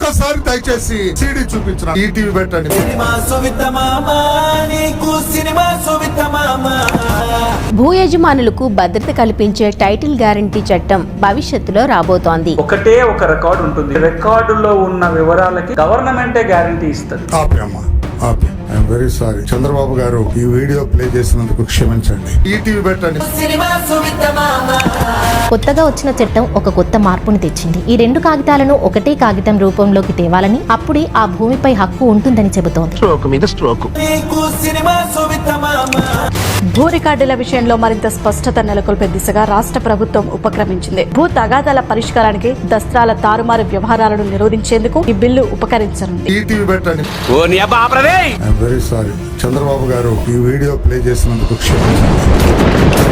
ఒక్కసారి దయచేసి సీడీ చూపించిన ఈటీవీ పెట్టండి. భూ యజమానులకు భద్రత కల్పించే టైటిల్ గ్యారంటీ చట్టం భవిష్యత్తులో రాబోతోంది. ఒకటే ఒక రికార్డు ఉంటుంది. రికార్డులో ఉన్న వివరాలకి గవర్నమెంటే గ్యారంటీ ఇస్తుంది. I'm very sorry. Chandrababu garu ఈ వీడియో ప్లే చేసినందుకు క్షమించండి. ఈటీవీ పెట్టండి. కొత్తగా వచ్చిన చట్టం ఒక కొత్త మార్పును తెచ్చింది. ఈ రెండు కాగితాలను ఒకటే కాగితం రూపంలోకి తేవాలని, అప్పుడే ఆ భూమిపై హక్కు ఉంటుందని చెబుతోంది. భూ రికార్డుల విషయంలో మరింత స్పష్టత నెలకొల్పే దిశగా రాష్ట్ర ప్రభుత్వం ఉపక్రమించింది. భూ తగాదాల పరిష్కారానికి దస్త్రాల తారుమారు వ్యవహారాలను నిరోధించేందుకు ఈ బిల్లు ఉపకరించనుంది. ఈటీవీ పెట్టండి. I'm very sorry. Chandrababu garu ఈ వీడియో ప్లే చేసినందుకు క్షమించండి.